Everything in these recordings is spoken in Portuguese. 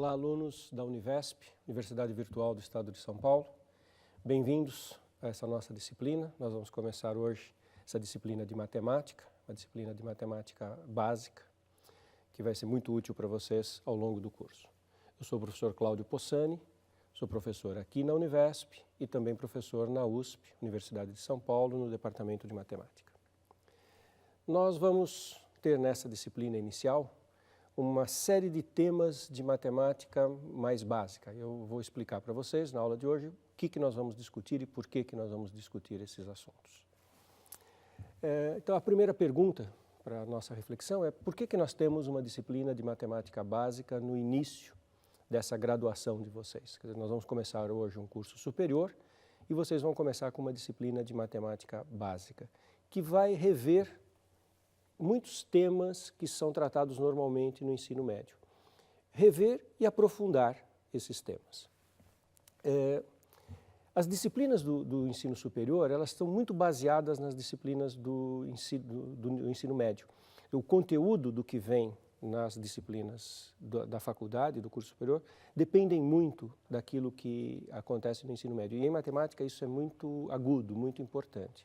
Olá, alunos da Univesp, Universidade Virtual do Estado de São Paulo. Bem-vindos a essa nossa disciplina. Nós vamos começar hoje essa disciplina de matemática, uma disciplina de matemática básica, que vai ser muito útil para vocês ao longo do curso. Eu sou o professor Cláudio Possani, sou professor aqui na Univesp e também professor na USP, Universidade de São Paulo, no Departamento de Matemática. Nós vamos ter nessa disciplina inicial uma série de temas de matemática mais básica. Eu vou explicar para vocês na aula de hoje o que nós vamos discutir e por que nós vamos discutir esses assuntos. Então, a primeira pergunta para a nossa reflexão é por que nós temos uma disciplina de matemática básica no início dessa graduação de vocês? Quer dizer, nós vamos começar hoje um curso superior e vocês vão começar com uma disciplina de matemática básica, que vai rever muitos temas que são tratados normalmente no ensino médio. Rever e aprofundar esses temas. As disciplinas do ensino superior, elas estão muito baseadas nas disciplinas do ensino médio. O conteúdo do que vem nas disciplinas da faculdade, do curso superior, dependem muito daquilo que acontece no ensino médio. E em matemática isso é muito agudo, muito importante.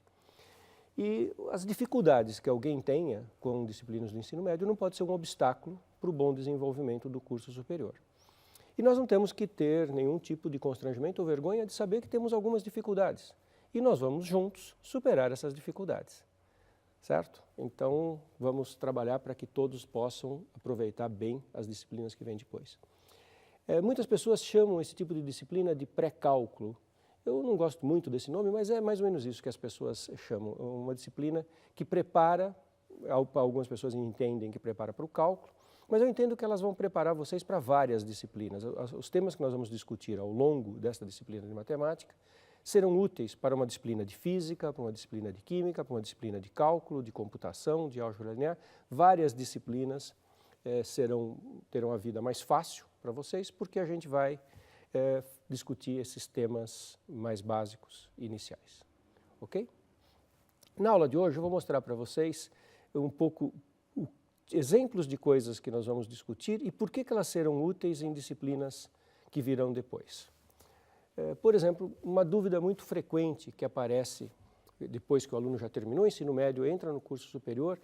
E as dificuldades que alguém tenha com disciplinas do ensino médio não pode ser um obstáculo para o bom desenvolvimento do curso superior. E nós não temos que ter nenhum tipo de constrangimento ou vergonha de saber que temos algumas dificuldades. E nós vamos juntos superar essas dificuldades, certo? Então, vamos trabalhar para que todos possam aproveitar bem as disciplinas que vêm depois. Muitas pessoas chamam esse tipo de disciplina de pré-cálculo. Eu não gosto muito desse nome, mas é mais ou menos isso que as pessoas chamam. Uma disciplina que prepara, algumas pessoas entendem que prepara para o cálculo, mas eu entendo que elas vão preparar vocês para várias disciplinas. Os temas que nós vamos discutir ao longo desta disciplina de matemática serão úteis para uma disciplina de física, para uma disciplina de química, para uma disciplina de cálculo, de computação, de álgebra linear. Várias disciplinas terão a vida mais fácil para vocês, porque a gente vai discutir esses temas mais básicos iniciais, ok? Na aula de hoje eu vou mostrar para vocês um pouco exemplos de coisas que nós vamos discutir e por que elas serão úteis em disciplinas que virão depois. Por exemplo, uma dúvida muito frequente que aparece depois que o aluno já terminou o ensino médio, entra no curso superior,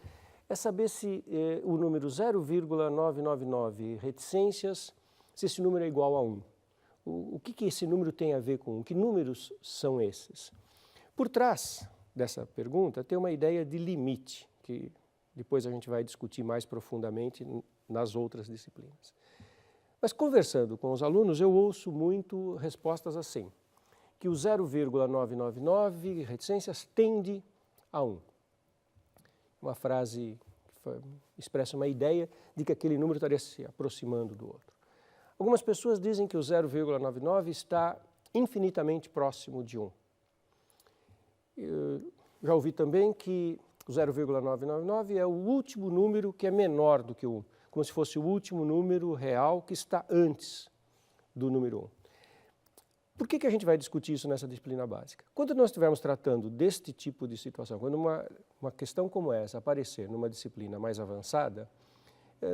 é saber se o número 0,999 reticências, se esse número é igual a 1. O que esse número tem a ver com 1? Que números são esses? Por trás dessa pergunta tem uma ideia de limite, que depois a gente vai discutir mais profundamente nas outras disciplinas. Mas conversando com os alunos, eu ouço muito respostas assim, que o 0,999 reticências tende a 1. Uma frase que expressa uma ideia de que aquele número estaria se aproximando do outro. Algumas pessoas dizem que o 0,99 está infinitamente próximo de 1. Eu já ouvi também que o 0,999 é o último número que é menor do que o 1, como se fosse o último número real que está antes do número 1. Por que a gente vai discutir isso nessa disciplina básica? Quando nós estivermos tratando deste tipo de situação, quando uma questão como essa aparecer numa disciplina mais avançada,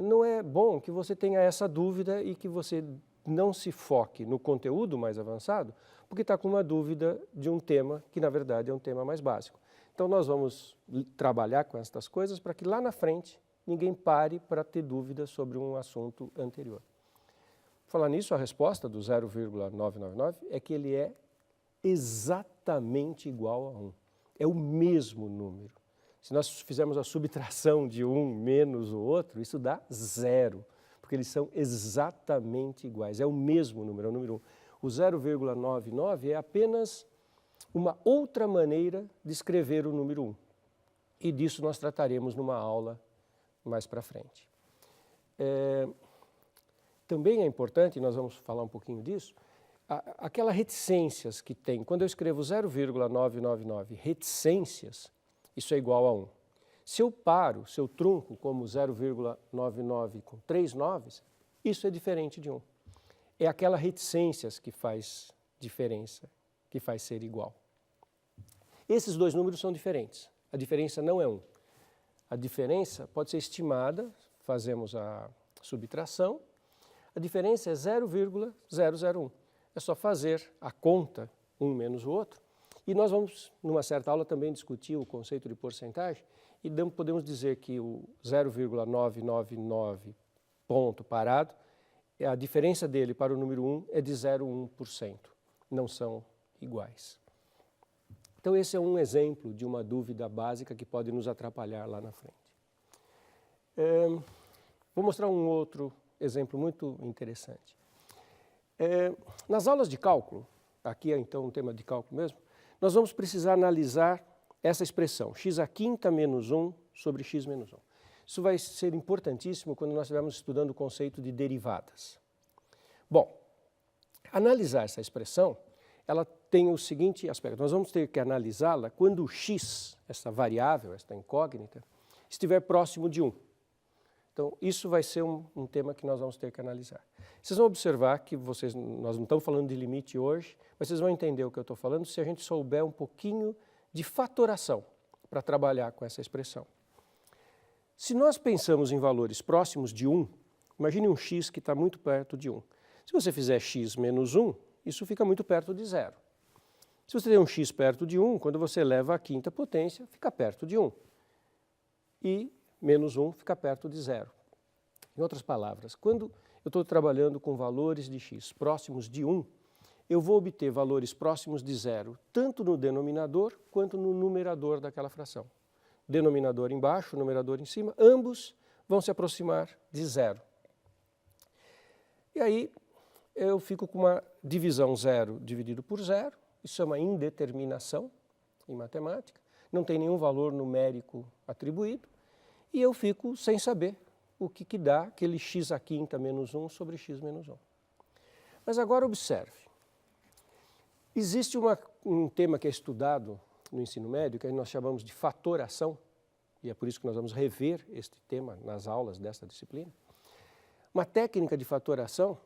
não é bom que você tenha essa dúvida e que você não se foque no conteúdo mais avançado, porque está com uma dúvida de um tema que, na verdade, é um tema mais básico. Então, nós vamos trabalhar com estas coisas para que lá na frente ninguém pare para ter dúvidas sobre um assunto anterior. Falar nisso, a resposta do 0,999 é que ele é exatamente igual a 1. É o mesmo número. Se nós fizermos a subtração de um menos o outro, isso dá 0, porque eles são exatamente iguais. É o mesmo número, é o número 1. O 0,99 é apenas uma outra maneira de escrever o número 1. E disso nós trataremos numa aula mais para frente. Também é importante, nós vamos falar um pouquinho disso, aquelas reticências que tem. Quando eu escrevo 0,999 reticências, isso é igual a 1. Se eu paro, se eu trunco como 0,99 com 3 noves, isso é diferente de 1. É aquela reticências que faz diferença, que faz ser igual. Esses dois números são diferentes. A diferença não é 1. A diferença pode ser estimada, fazemos a subtração. A diferença é 0,001. É só fazer a conta, um menos o outro. E nós vamos, numa certa aula, também discutir o conceito de porcentagem e podemos dizer que o 0,999 ponto parado, a diferença dele para o número 1 é de 0,1%. Não são iguais. Então esse é um exemplo de uma dúvida básica que pode nos atrapalhar lá na frente. Vou mostrar um outro exemplo muito interessante. Nas aulas de cálculo, aqui é então um tema de cálculo mesmo, nós vamos precisar analisar essa expressão, x à quinta menos 1 sobre x menos 1. Isso vai ser importantíssimo quando nós estivermos estudando o conceito de derivadas. Bom, analisar essa expressão, ela tem o seguinte aspecto. Nós vamos ter que analisá-la quando o x, essa variável, esta incógnita, estiver próximo de 1. Então, isso vai ser um tema que nós vamos ter que analisar. Vocês vão observar que nós não estamos falando de limite hoje, mas vocês vão entender o que eu estou falando se a gente souber um pouquinho de fatoração para trabalhar com essa expressão. Se nós pensamos em valores próximos de 1, imagine um x que está muito perto de 1. Se você fizer x menos 1, isso fica muito perto de 0. Se você tem um x perto de 1, quando você eleva à quinta potência, fica perto de 1. E menos 1 fica perto de 0. Em outras palavras, quando eu estou trabalhando com valores de x próximos de 1, eu vou obter valores próximos de 0, tanto no denominador quanto no numerador daquela fração. Denominador embaixo, numerador em cima, ambos vão se aproximar de 0. E aí eu fico com uma divisão 0 dividido por 0, isso é uma indeterminação em matemática, não tem nenhum valor numérico atribuído, e eu fico sem saber o que dá aquele x à quinta menos 1 sobre x menos 1. Mas agora observe, existe um tema que é estudado no ensino médio, que nós chamamos de fatoração, e é por isso que nós vamos rever este tema nas aulas desta disciplina. Uma técnica de fatoração,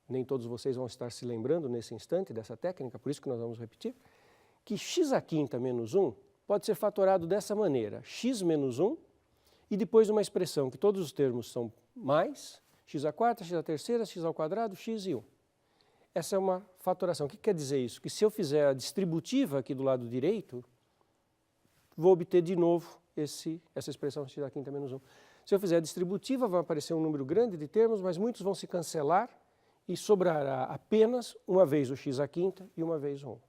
nem todos vocês vão estar se lembrando nesse instante dessa técnica, por isso que nós vamos repetir, que x à quinta menos 1 pode ser fatorado dessa maneira, x menos 1, e depois uma expressão que todos os termos são mais, x à quarta, x à terceira, x ao quadrado, x e 1. Essa é uma fatoração. O que quer dizer isso? Que se eu fizer a distributiva aqui do lado direito, vou obter de novo essa expressão x à quinta menos 1. Se eu fizer a distributiva, vai aparecer um número grande de termos, mas muitos vão se cancelar e sobrará apenas uma vez o x à quinta e uma vez o 1.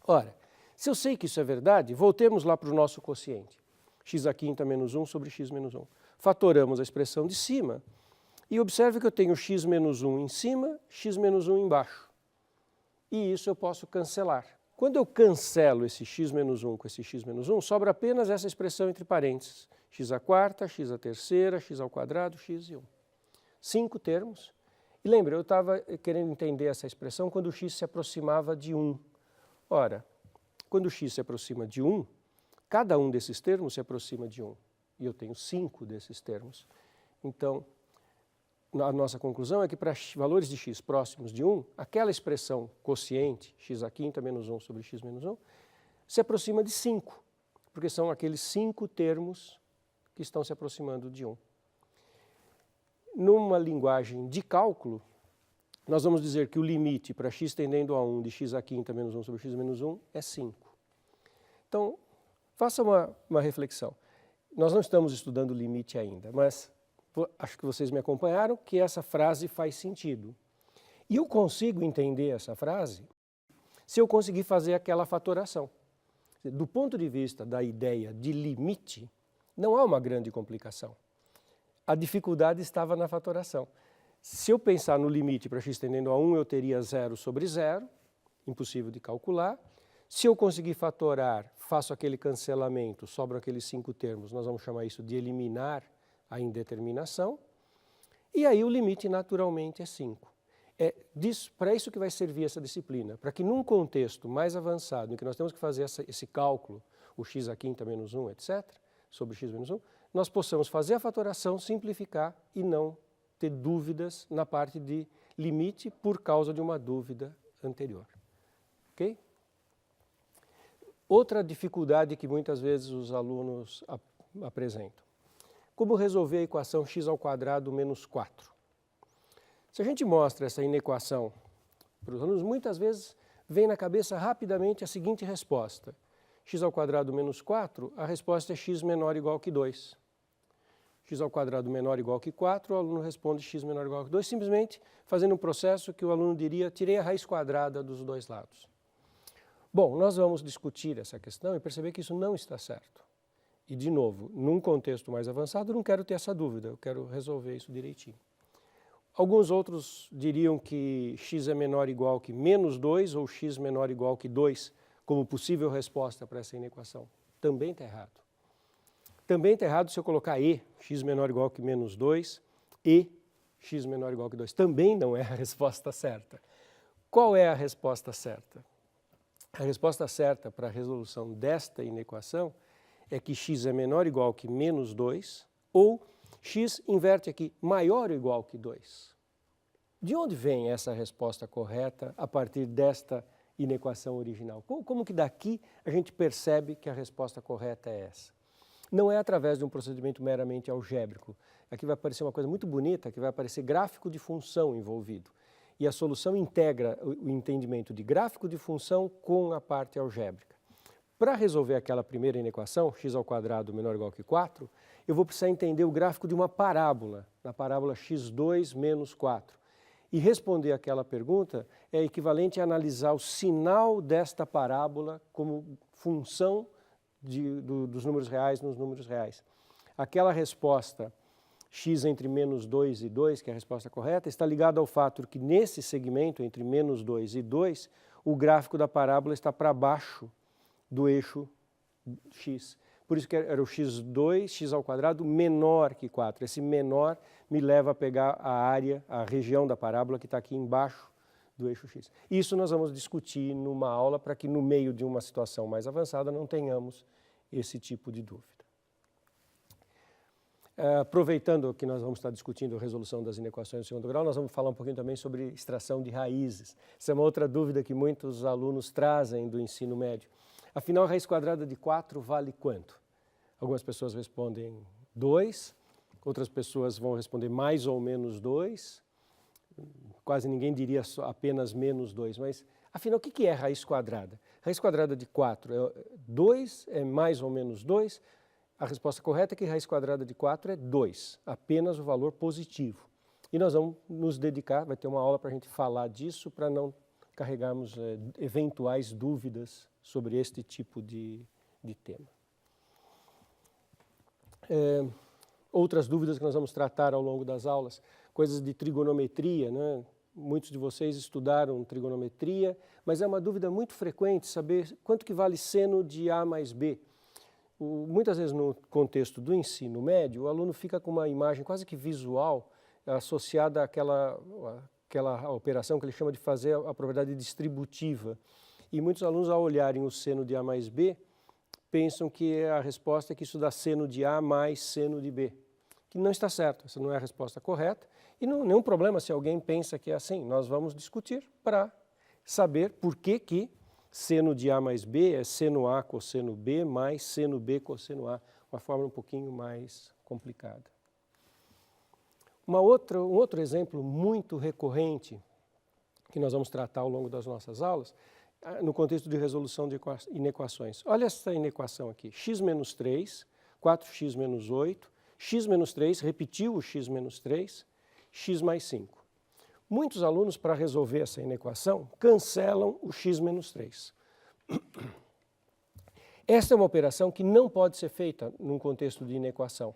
Ora, se eu sei que isso é verdade, voltemos lá para o nosso quociente. X à quinta menos 1 sobre x menos 1. Fatoramos a expressão de cima e observe que eu tenho x menos 1 em cima, x menos 1 embaixo. E isso eu posso cancelar. Quando eu cancelo esse x menos 1 com esse x menos 1, sobra apenas essa expressão entre parênteses. X à quarta, x à terceira, x ao quadrado, x e 1. 5 termos. E lembra, eu estava querendo entender essa expressão quando o x se aproximava de 1. Ora, quando o x se aproxima de 1, cada um desses termos se aproxima de 1. E eu tenho 5 desses termos. Então, a nossa conclusão é que para valores de x próximos de 1, aquela expressão quociente, x à quinta menos 1 sobre x menos 1, se aproxima de 5, porque são aqueles 5 termos que estão se aproximando de 1. Numa linguagem de cálculo, nós vamos dizer que o limite para x tendendo a 1 de x à quinta menos 1 sobre x menos 1 é 5. Então, faça uma reflexão. Nós não estamos estudando o limite ainda, mas acho que vocês me acompanharam que essa frase faz sentido. E eu consigo entender essa frase se eu conseguir fazer aquela fatoração. Do ponto de vista da ideia de limite, não há uma grande complicação. A dificuldade estava na fatoração. Se eu pensar no limite para x tendendo a 1, eu teria 0 sobre 0, impossível de calcular. Se eu conseguir fatorar, faço aquele cancelamento, sobram aqueles 5 termos, nós vamos chamar isso de eliminar a indeterminação, e aí o limite naturalmente é 5. É para isso que vai servir essa disciplina, para que num contexto mais avançado, em que nós temos que fazer esse cálculo, o x à quinta menos 1, etc., sobre x menos 1, nós possamos fazer a fatoração, simplificar e não ter dúvidas na parte de limite por causa de uma dúvida anterior. Ok? Outra dificuldade que muitas vezes os alunos apresentam. Como resolver a equação x ao quadrado menos 4? Se a gente mostra essa inequação para os alunos, muitas vezes vem na cabeça rapidamente a seguinte resposta. X² menos 4, a resposta é x menor ou igual que 2. X² menor ou igual que 4, o aluno responde x menor ou igual que 2, simplesmente fazendo um processo que o aluno diria, tirei a raiz quadrada dos dois lados. Bom, nós vamos discutir essa questão e perceber que isso não está certo. E, de novo, num contexto mais avançado, eu não quero ter essa dúvida, eu quero resolver isso direitinho. Alguns outros diriam que x é menor ou igual que menos 2 ou x menor ou igual que 2 como possível resposta para essa inequação. Também está errado. Também está errado se eu colocar e, x menor ou igual que menos 2, e x menor ou igual que 2. Também não é a resposta certa. Qual é a resposta certa? A resposta certa para a resolução desta inequação é que x é menor ou igual que menos 2 ou x inverte aqui, maior ou igual que 2. De onde vem essa resposta correta a partir desta inequação original? Como que daqui a gente percebe que a resposta correta é essa? Não é através de um procedimento meramente algébrico. Aqui vai aparecer uma coisa muito bonita, que vai aparecer gráfico de função envolvido. E a solução integra o entendimento de gráfico de função com a parte algébrica. Para resolver aquela primeira inequação, x² menor ou igual que 4, eu vou precisar entender o gráfico de uma parábola, na parábola x2 menos 4. E responder aquela pergunta é equivalente a analisar o sinal desta parábola como função dos números reais nos números reais. Aquela resposta x entre menos 2 e 2, que é a resposta correta, está ligada ao fato que nesse segmento entre menos 2 e 2, o gráfico da parábola está para baixo do eixo x. Por isso que era o x2, x² menor que 4. Esse menor me leva a pegar a área, a região da parábola que está aqui embaixo do eixo x. Isso nós vamos discutir numa aula para que no meio de uma situação mais avançada não tenhamos esse tipo de dúvida. Aproveitando que nós vamos estar discutindo a resolução das inequações do segundo grau, nós vamos falar um pouquinho também sobre extração de raízes. Essa é uma outra dúvida que muitos alunos trazem do ensino médio. Afinal, a raiz quadrada de 4 vale quanto? Algumas pessoas respondem 2, outras pessoas vão responder mais ou menos 2, quase ninguém diria apenas menos 2, mas afinal, o que é raiz quadrada? Raiz quadrada de 4 é 2, é mais ou menos 2. A resposta correta é que raiz quadrada de 4 é 2, apenas o valor positivo. E nós vamos nos dedicar, vai ter uma aula para a gente falar disso, para não carregarmos eventuais dúvidas sobre este tipo de tema. Outras dúvidas que nós vamos tratar ao longo das aulas, coisas de trigonometria, né? Muitos de vocês estudaram trigonometria, mas é uma dúvida muito frequente saber quanto que vale seno de A mais B. Muitas vezes no contexto do ensino médio, o aluno fica com uma imagem quase que visual associada àquela operação que ele chama de fazer a propriedade distributiva. E muitos alunos, ao olharem o seno de A mais B, pensam que a resposta é que isso dá seno de A mais seno de B, que não está certo, essa não é a resposta correta. E não, nenhum problema se alguém pensa que é assim, nós vamos discutir para saber por que seno de A mais B é seno A cosseno B mais seno B cosseno A, uma forma um pouquinho mais complicada. Um outro exemplo muito recorrente que nós vamos tratar ao longo das nossas aulas, no contexto de resolução de inequações. Olha essa inequação aqui, x menos 3, 4x menos 8, x menos 3, repetiu o x menos 3, x mais 5. Muitos alunos, para resolver essa inequação, cancelam o x menos 3. Esta é uma operação que não pode ser feita num contexto de inequação.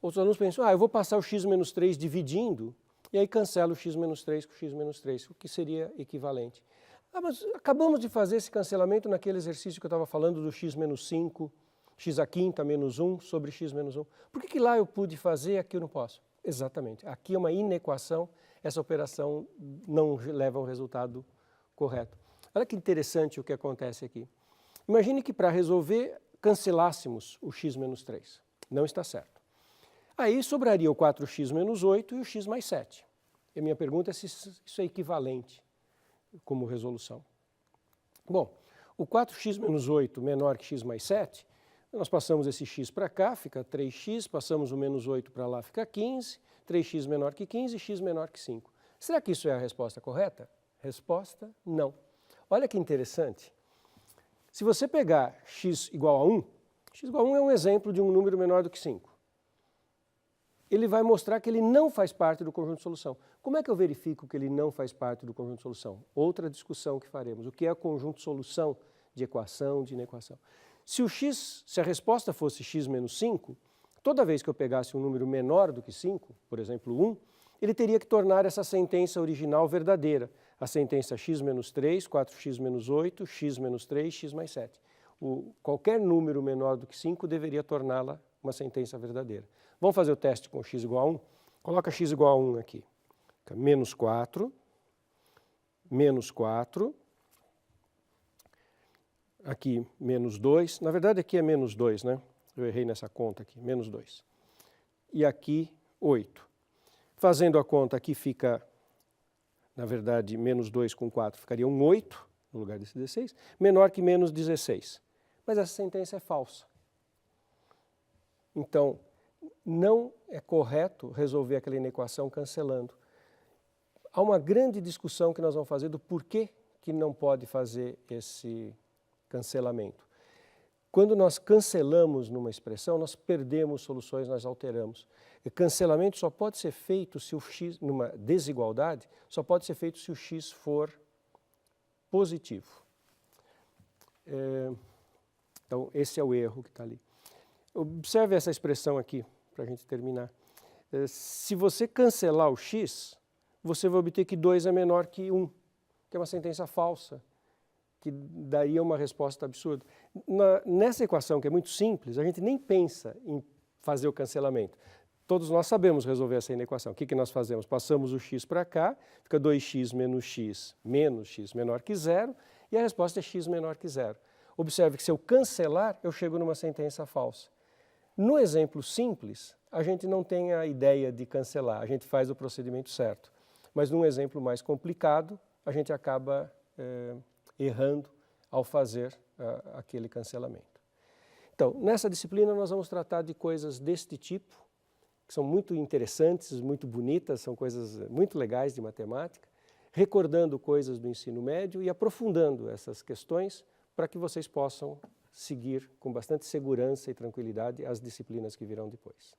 Outros alunos pensam, eu vou passar o x menos 3 dividindo, e aí cancelo o x menos 3 com o x menos 3, o que seria equivalente. Mas acabamos de fazer esse cancelamento naquele exercício que eu estava falando do x menos 5, x à quinta menos 1 sobre x menos 1. Por que lá eu pude fazer e aqui eu não posso? Exatamente. Aqui é uma inequação, essa operação não leva ao resultado correto. Olha que interessante o que acontece aqui. Imagine que para resolver cancelássemos o x menos 3. Não está certo. Aí sobraria o 4x menos 8 e o x mais 7. E a minha pergunta é se isso é equivalente como resolução. Bom, o 4x menos 8 menor que x mais 7, nós passamos esse x para cá, fica 3x, passamos o menos 8 para lá, fica 15, 3x menor que 15, x menor que 5. Será que isso é a resposta correta? Resposta, não. Olha que interessante. Se você pegar x igual a 1, x igual a 1 é um exemplo de um número menor do que 5. Ele vai mostrar que ele não faz parte do conjunto de solução. Como é que eu verifico que ele não faz parte do conjunto de solução? Outra discussão que faremos. O que é conjunto de solução de equação, de inequação? Se a resposta fosse x menos 5, toda vez que eu pegasse um número menor do que 5, por exemplo 1, ele teria que tornar essa sentença original verdadeira. A sentença x menos 3, 4x menos 8, x menos 3, x mais 7. Qualquer número menor do que 5 deveria torná-la uma sentença verdadeira. Vamos fazer o teste com x igual a 1? Coloca x igual a 1 aqui. Fica menos 4, aqui menos 2. Na verdade aqui é menos 2, né? Eu errei nessa conta aqui, menos 2. E aqui 8. Fazendo a conta aqui fica, na verdade, menos 2 com 4 ficaria um 8 no lugar desse 16, menor que menos 16. Mas essa sentença é falsa. Então, não é correto resolver aquela inequação cancelando. Há uma grande discussão que nós vamos fazer do porquê que não pode fazer esse cancelamento. Quando nós cancelamos numa expressão, nós perdemos soluções, nós alteramos. E cancelamento só pode ser feito se o x, numa desigualdade, só pode ser feito se o x for positivo. Então, esse é o erro que está ali. Observe essa expressão aqui, para a gente terminar. Se você cancelar o x, você vai obter que 2 é menor que 1, que é uma sentença falsa, que daria uma resposta absurda. Nessa equação, que é muito simples, a gente nem pensa em fazer o cancelamento. Todos nós sabemos resolver essa inequação. O que nós fazemos? Passamos o x para cá, fica 2x menos x menor que 0, e a resposta é x menor que 0. Observe que se eu cancelar, eu chego numa sentença falsa. No exemplo simples, a gente não tem a ideia de cancelar, a gente faz o procedimento certo. Mas num exemplo mais complicado, a gente acaba errando ao fazer aquele cancelamento. Então, nessa disciplina nós vamos tratar de coisas deste tipo, que são muito interessantes, muito bonitas, são coisas muito legais de matemática, recordando coisas do ensino médio e aprofundando essas questões para que vocês possam seguir com bastante segurança e tranquilidade as disciplinas que virão depois.